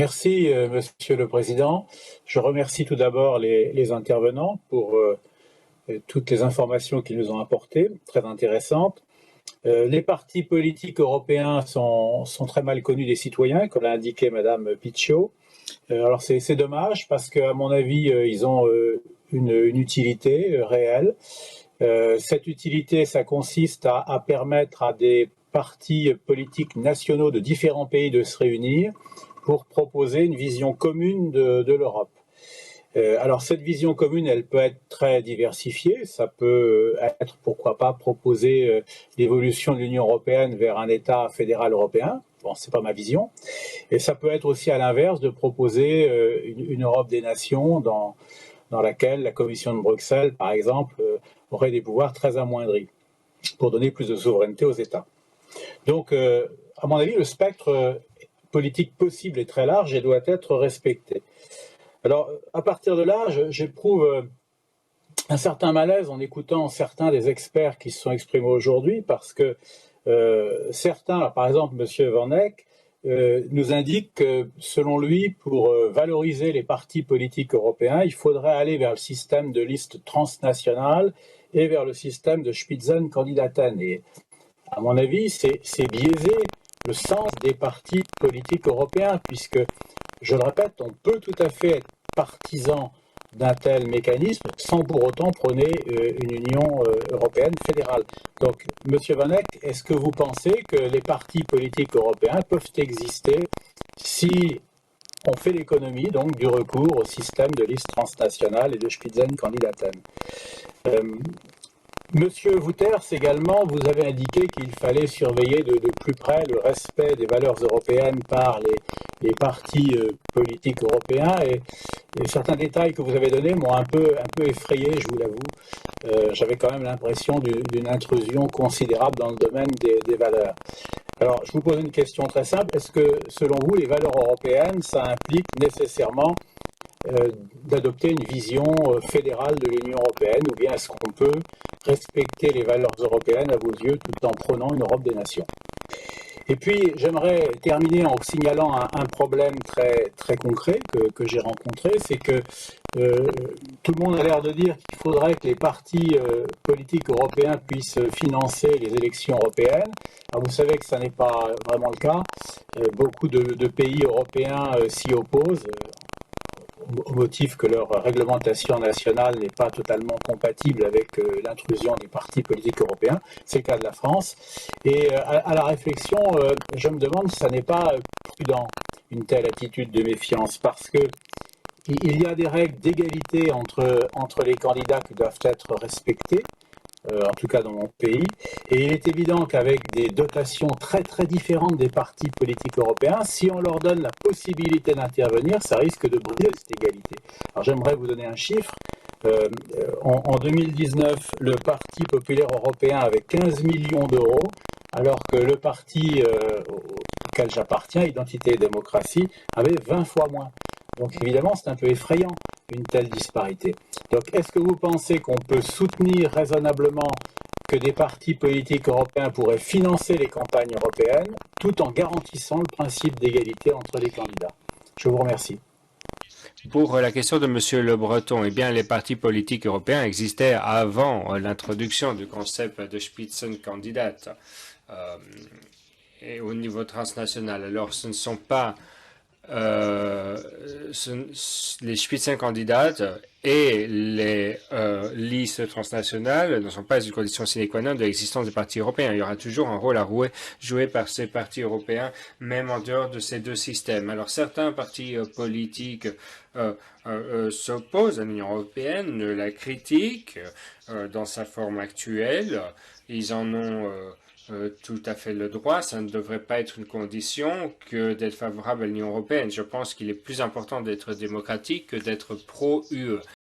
Merci, Monsieur le Président. Je remercie tout d'abord les intervenants pour toutes les informations qu'ils nous ont apportées, très intéressantes. Les partis politiques européens sont très mal connus des citoyens, comme l'a indiqué Madame Picciott. Alors c'est dommage parce qu'à mon avis, ils ont une utilité réelle. Cette utilité, ça consiste à permettre à des partis politiques nationaux de différents pays de se réunir pour proposer une vision commune de l'Europe. Alors cette vision commune, elle peut être très diversifiée. Ça peut être, pourquoi pas, proposer l'évolution de l'Union européenne vers un État fédéral européen. Bon, c'est pas ma vision. Et ça peut être aussi à l'inverse de proposer une Europe des nations dans laquelle la Commission de Bruxelles, par exemple, aurait des pouvoirs très amoindris pour donner plus de souveraineté aux États. Donc, à mon avis, le spectre politique possible est très large et doit être respecté. Alors, à partir de là, j'éprouve un certain malaise en écoutant certains des experts qui se sont exprimés aujourd'hui, parce que certains, par exemple M. Van Eck, nous indique que, selon lui, pour valoriser les partis politiques européens, il faudrait aller vers le système de listes transnationales et vers le système de Spitzenkandidaten. Et à mon avis, c'est biaiser le sens des partis politiques européens, puisque, je le répète, on peut tout à fait être partisan d'un tel mécanisme sans pour autant prôner une Union européenne fédérale. Donc, Monsieur Van Eck, est-ce que vous pensez que les partis politiques européens peuvent exister si on fait l'économie donc du recours au système de liste transnationale et de Spitzenkandidaten? Monsieur Wouters, également, vous avez indiqué qu'il fallait surveiller de plus près le respect des valeurs européennes par les partis politiques européens, et certains détails que vous avez donnés m'ont un peu effrayé, je vous l'avoue. J'avais quand même l'impression d'une intrusion considérable dans le domaine des valeurs. Alors, je vous pose une question très simple. Est-ce que, selon vous, les valeurs européennes, ça implique nécessairement d'adopter une vision fédérale de l'Union européenne, ou bien est-ce qu'on peut respecter les valeurs européennes à vos yeux tout en prônant une Europe des nations? Et puis, j'aimerais terminer en signalant un problème très concret que j'ai rencontré, c'est que tout le monde a l'air de dire qu'il faudrait que les partis politiques européens puissent financer les élections européennes. Alors, vous savez que ça n'est pas vraiment le cas. Beaucoup de pays européens s'y opposent, au motif que leur réglementation nationale n'est pas totalement compatible avec l'intrusion des partis politiques européens. C'est le cas de la France. Et à la réflexion, je me demande si ça n'est pas prudent, une telle attitude de méfiance, parce que il y a des règles d'égalité entre les candidats qui doivent être respectées, en tout cas dans mon pays, et il est évident qu'avec des dotations très différentes des partis politiques européens, si on leur donne la possibilité d'intervenir, ça risque de briser cette égalité. Alors j'aimerais vous donner un chiffre. En 2019, le Parti populaire européen avait 15 millions d'euros, alors que le parti auquel j'appartiens, Identité et démocratie, avait 20 fois moins. Donc évidemment, c'est un peu effrayant, une telle disparité. Donc est-ce que vous pensez qu'on peut soutenir raisonnablement que des partis politiques européens pourraient financer les campagnes européennes tout en garantissant le principe d'égalité entre les candidats? Je vous remercie. Pour la question de M. Le Breton, eh bien, les partis politiques européens existaient avant l'introduction du concept de Spitzenkandidat et au niveau transnational. Alors, ce ne sont pas les Spitzenkandidat et les listes transnationales ne sont pas une condition sine qua non de l'existence des partis européens. Il y aura toujours un rôle à jouer par ces partis européens, même en dehors de ces deux systèmes. Alors certains partis politiques s'opposent à l'Union européenne, la critiquent dans sa forme actuelle. Ils en ont tout à fait le droit. Ça ne devrait pas être une condition que d'être favorable à l'Union européenne. Je pense qu'il est plus important d'être démocratique que d'être pro-UE.